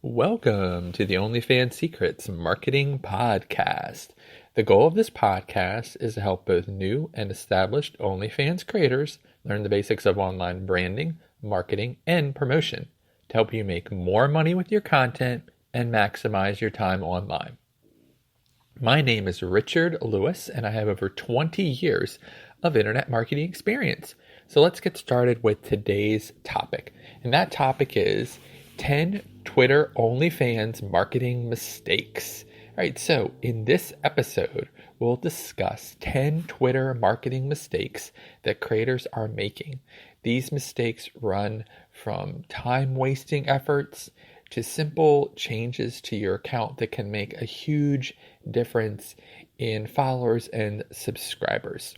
Welcome to the OnlyFans Secrets Marketing Podcast. The goal of this podcast is to help both new and established OnlyFans creators learn the basics of online branding, marketing, and promotion to help you make more money with your content and maximize your time online. My name is Richard Lewis, and I have over 20 years of internet marketing experience. So let's get started with today's topic. And that topic is 10 Twitter OnlyFans marketing mistakes. All right, so in this episode, we'll discuss 10 Twitter marketing mistakes that creators are making. These mistakes run from time-wasting efforts to simple changes to your account that can make a huge difference in followers and subscribers.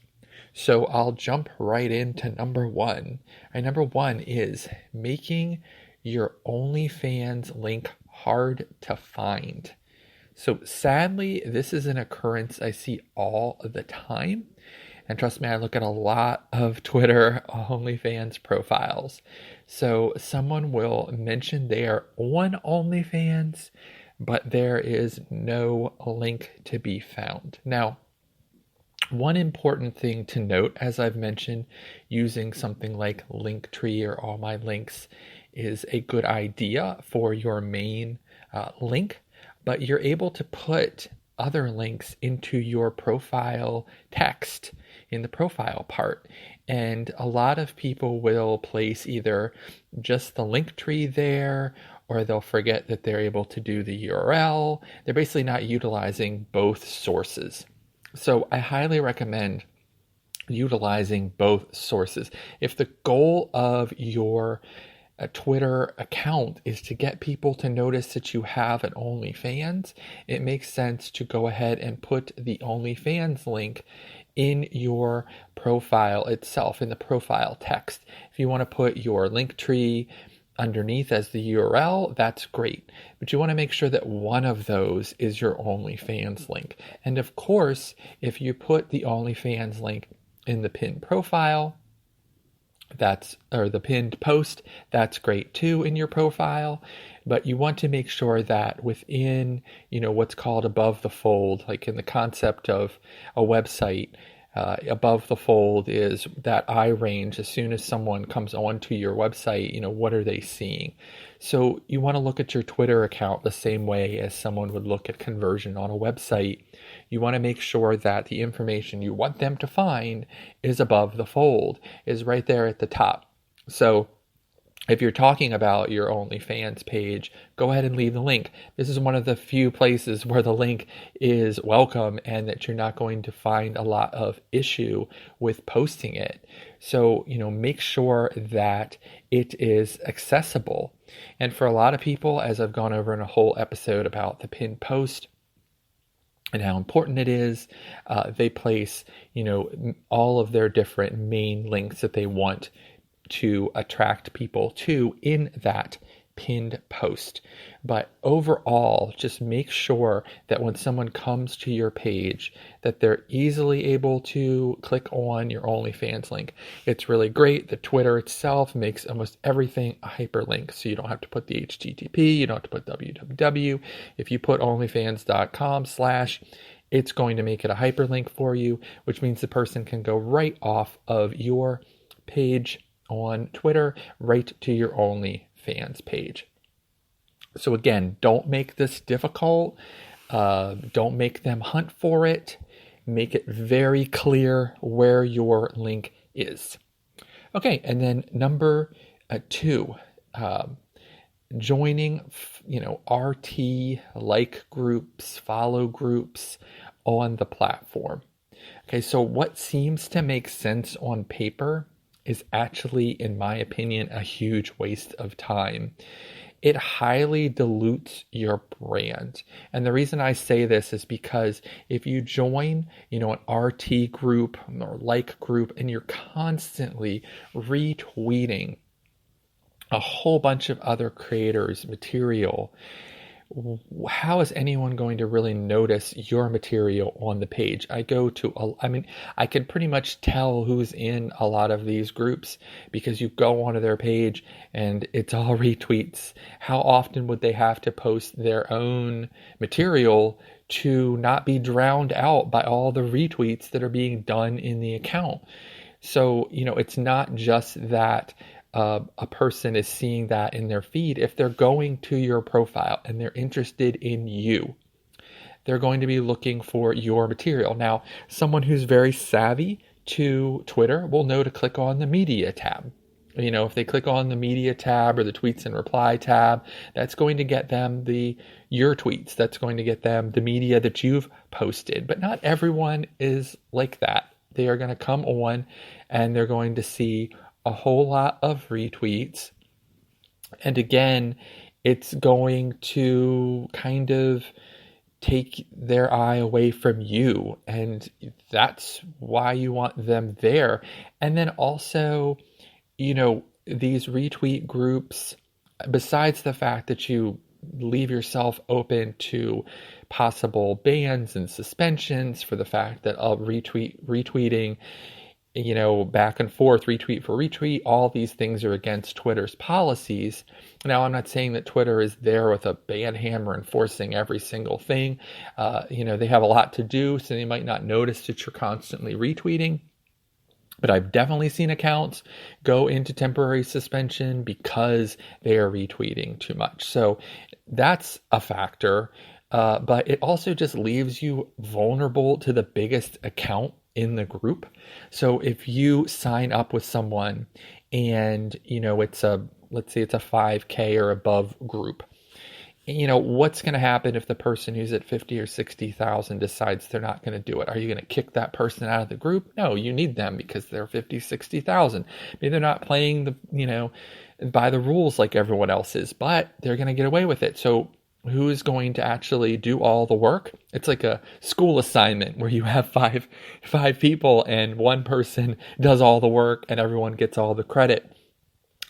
So I'll jump right into number one. Number one is making your OnlyFans link hard to find. So sadly, this is an occurrence I see all the time. And trust me, I look at a lot of Twitter OnlyFans profiles. So someone will mention they are on OnlyFans, but there is no link to be found. Now, one important thing to note, as I've mentioned, using something like Linktree or All My Links is a good idea for your main link, but you're able to put other links into your profile text in the profile part. And a lot of people will place either just the link tree there, or they'll forget that they're able to do the URL. They're basically not utilizing both sources. So I highly recommend utilizing both sources. If the goal of your Twitter account is to get people to notice that you have an OnlyFans, it makes sense to go ahead and put the OnlyFans link in your profile itself, in the profile text. If you want to put your link tree underneath as the URL, that's great. But you want to make sure that one of those is your OnlyFans link. And of course, if you put the OnlyFans link in the pinned profile, or the pinned post, that's great too in your profile. But you want to make sure that within, what's called above the fold, like in the concept of a website, above the fold is that eye range. As soon as someone comes onto your website, what are they seeing? So you want to look at your Twitter account the same way as someone would look at conversion on a website. You want to make sure that the information you want them to find is above the fold, is right there at the top. So if you're talking about your OnlyFans page, go ahead and leave the link. This is one of the few places where the link is welcome and that you're not going to find a lot of issue with posting it. So, make sure that it is accessible. And for a lot of people, as I've gone over in a whole episode about the pinned post and how important it is, they place, all of their different main links that they want to attract people to in that pinned post. But overall, just make sure that when someone comes to your page, that they're easily able to click on your OnlyFans link. It's really great. The Twitter itself makes almost everything a hyperlink, so you don't have to put the HTTP, you don't have to put www. If you put onlyfans.com/, it's going to make it a hyperlink for you, which means the person can go right off of your page on Twitter right to your OnlyFans page. So again, don't make this difficult. Don't make them hunt for it. Make it very clear where your link is. Okay, and then number two, joining, RT like groups, follow groups on the platform. Okay, so what seems to make sense on paper is actually, in my opinion, a huge waste of time. It highly dilutes your brand. And the reason I say this is because if you join, an RT group or like group, and you're constantly retweeting a whole bunch of other creators' material, how is anyone going to really notice your material on the page? I can pretty much tell who's in a lot of these groups because you go onto their page and it's all retweets. How often would they have to post their own material to not be drowned out by all the retweets that are being done in the account? So, it's not just that a person is seeing that in their feed. If they're going to your profile and they're interested in you, they're going to be looking for your material. Now, someone who's very savvy to Twitter will know to click on the media tab. If they click on the media tab or the tweets and reply tab, that's going to get them your tweets. That's going to get them the media that you've posted. But not everyone is like that. They are going to come on and they're going to see a whole lot of retweets. And again, it's going to kind of take their eye away from you. And that's why you want them there. And then also, these retweet groups, besides the fact that you leave yourself open to possible bans and suspensions for the fact that retweeting, back and forth, retweet for retweet, all these things are against Twitter's policies. Now, I'm not saying that Twitter is there with a ban hammer enforcing every single thing. They have a lot to do, so they might not notice that you're constantly retweeting. But I've definitely seen accounts go into temporary suspension because they are retweeting too much. So that's a factor. But it also just leaves you vulnerable to the biggest account in the group. So if you sign up with someone and, let's say it's a 5K or above group, what's going to happen if the person who's at 50 or 60,000 decides they're not going to do it? Are you going to kick that person out of the group? No, you need them because they're 50, 60,000. Maybe they're not playing by the rules like everyone else is, but they're going to get away with it. So who is going to actually do all the work? It's like a school assignment where you have five people and one person does all the work and everyone gets all the credit.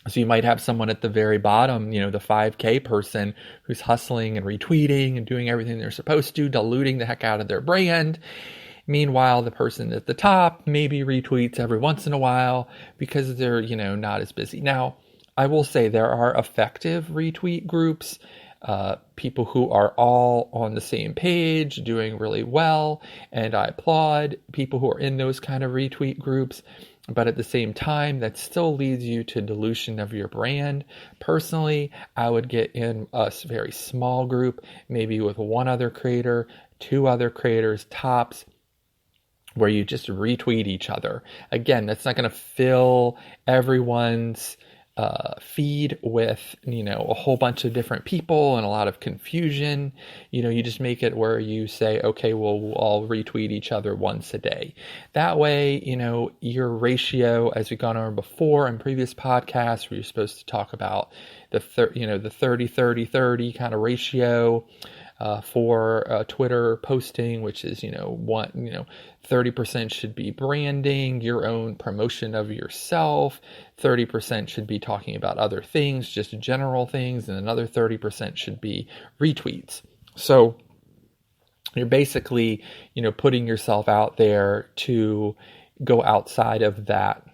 So you might have someone at the very bottom, the 5K person who's hustling and retweeting and doing everything they're supposed to, diluting the heck out of their brand. Meanwhile, the person at the top maybe retweets every once in a while because they're, not as busy. Now, I will say there are effective retweet groups, people who are all on the same page doing really well, and I applaud people who are in those kind of retweet groups. But at the same time, that still leads you to dilution of your brand. Personally, I would get in a very small group, maybe with one other creator, two other creators tops, where you just retweet each other. Again, that's not going to fill everyone's feed with, a whole bunch of different people and a lot of confusion. You just make it where you say, okay, well, we'll all retweet each other once a day. That way, your ratio, as we've gone over before in previous podcasts, where you're supposed to talk about the 30-30-30 kind of ratio, for Twitter posting, which is, 30% should be branding, your own promotion of yourself, 30% should be talking about other things, just general things, and another 30% should be retweets. So you're basically, putting yourself out there to go outside of that,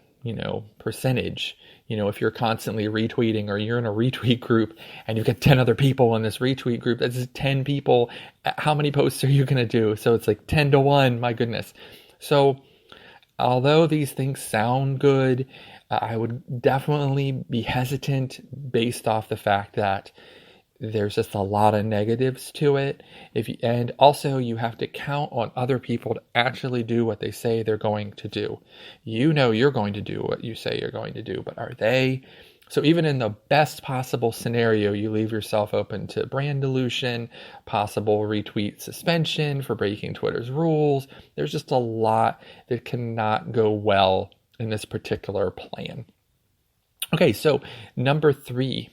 percentage. If you're constantly retweeting or you're in a retweet group and you've got 10 other people in this retweet group, that's 10 people. How many posts are you going to do? So it's like 10 to 1, my goodness. So although these things sound good, I would definitely be hesitant based off the fact that there's just a lot of negatives to it. And also you have to count on other people to actually do what they say they're going to do. You're going to do what you say you're going to do, but are they? So even in the best possible scenario, you leave yourself open to brand dilution, possible retweet suspension for breaking Twitter's rules. There's just a lot that cannot go well in this particular plan. Okay, so number 3.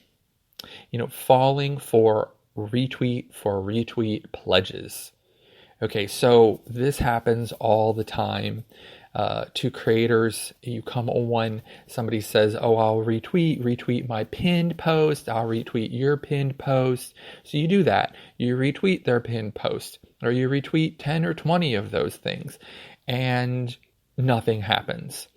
Falling for retweet pledges. Okay, so this happens all the time. to creators. You come on, somebody says, oh, I'll retweet my pinned post, I'll retweet your pinned post. So you do that. You retweet their pinned post, or you retweet 10 or 20 of those things, and nothing happens.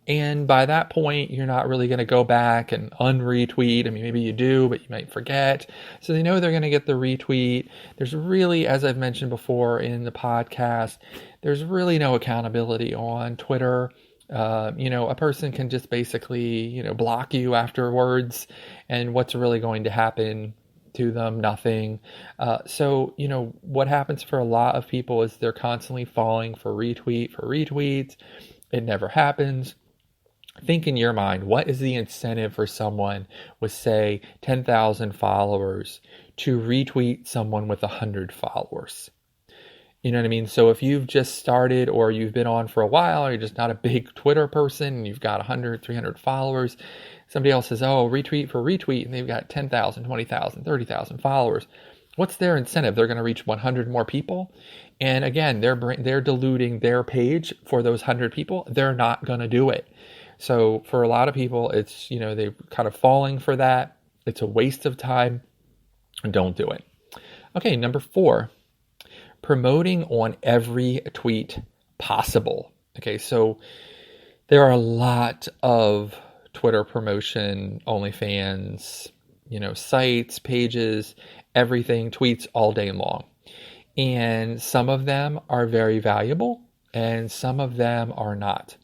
And by that point, you're not really going to go back and unretweet. I mean, maybe you do, but you might forget. So they know they're going to get the retweet. There's really, as I've mentioned before in the podcast, there's really no accountability on Twitter. A person can just basically, block you afterwards. And what's really going to happen to them? Nothing. So what happens for a lot of people is they're constantly falling for retweets. It never happens. Think in your mind, what is the incentive for someone with, say, 10,000 followers to retweet someone with 100 followers? You know what I mean? So if you've just started, or you've been on for a while, or you're just not a big Twitter person, and you've got 100, 300 followers, somebody else says, oh, retweet for retweet, and they've got 10,000, 20,000, 30,000 followers. What's their incentive? They're going to reach 100 more people. And again, they're diluting their page for those 100 people. They're not going to do it. So for a lot of people, it's, they're kind of falling for that. It's a waste of time. Don't do it. Okay, number 4, promoting on every tweet possible. Okay, so there are a lot of Twitter promotion, OnlyFans, sites, pages, everything, tweets all day long. And some of them are very valuable, and some of them are not.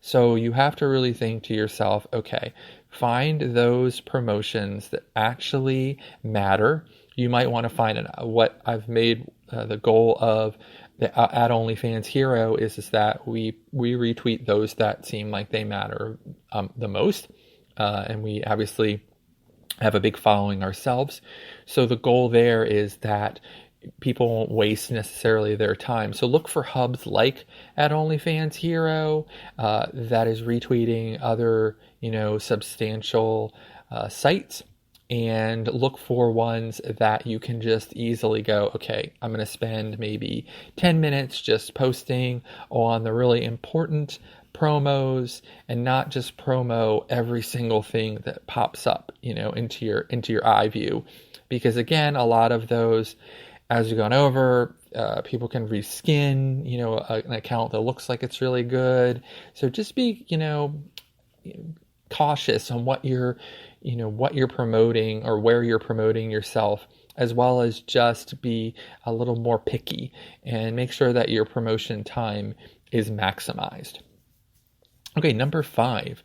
So you have to really think to yourself, okay, find those promotions that actually matter. You might want to find what I've made the goal of the at OnlyFans Hero is that we retweet those that seem like they matter the most. And we obviously have a big following ourselves. So the goal there is that people won't waste necessarily their time. So look for hubs like at OnlyFans Hero that is retweeting other, substantial sites, and look for ones that you can just easily go, okay, I'm going to spend maybe 10 minutes just posting on the really important promos, and not just promo every single thing that pops up, into your eye view. Because again, a lot of those, as you've gone over, people can reskin, an account that looks like it's really good. So just be, cautious on what you're promoting, or where you're promoting yourself, as well as just be a little more picky and make sure that your promotion time is maximized. Okay, number 5,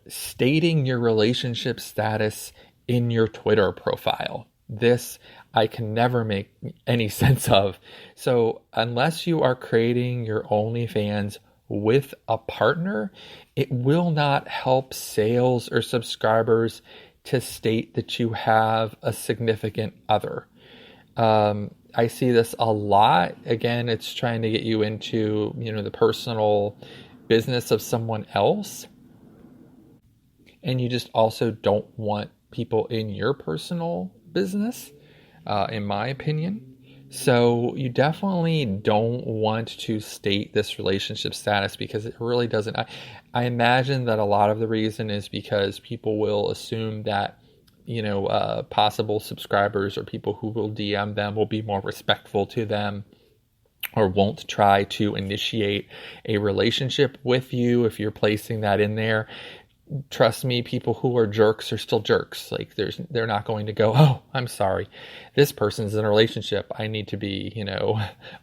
stating your relationship status in your Twitter profile. This I can never make any sense of. So unless you are creating your OnlyFans with a partner, it will not help sales or subscribers to state that you have a significant other. I see this a lot. Again, it's trying to get you into, the personal business of someone else. And you just also don't want people in your personal business, in my opinion. So you definitely don't want to state this relationship status, because it really doesn't. I imagine that a lot of the reason is because people will assume that, possible subscribers or people who will DM them will be more respectful to them, or won't try to initiate a relationship with you if you're placing that in there. Trust me, people who are jerks are still jerks. Like they're not going to go, oh, I'm sorry, this person's in a relationship, I need to be,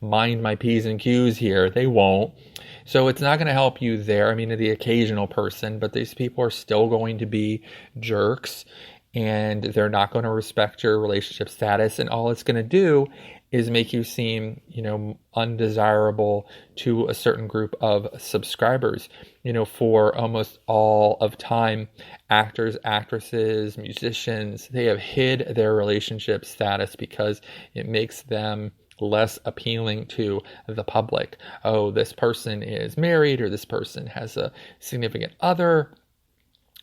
mind my P's and Q's here. They won't. So it's not going to help you there. I mean, the occasional person, but these people are still going to be jerks, and they're not going to respect your relationship status. And all it's going to do is make you seem, undesirable to a certain group of subscribers. For almost all of time, actors, actresses, musicians, they have hid their relationship status because it makes them less appealing to the public. Oh, this person is married, or this person has a significant other.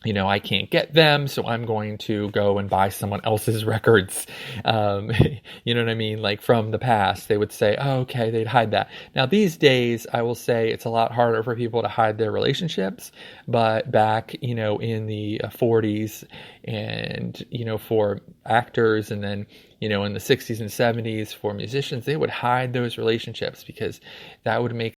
I can't get them, so I'm going to go and buy someone else's records. You know what I mean? Like from the past, they would say, oh, okay, they'd hide that. Now, these days, I will say it's a lot harder for people to hide their relationships. But back, in the 40s and, for actors, and then, in the 60s and 70s for musicians, they would hide those relationships because that would make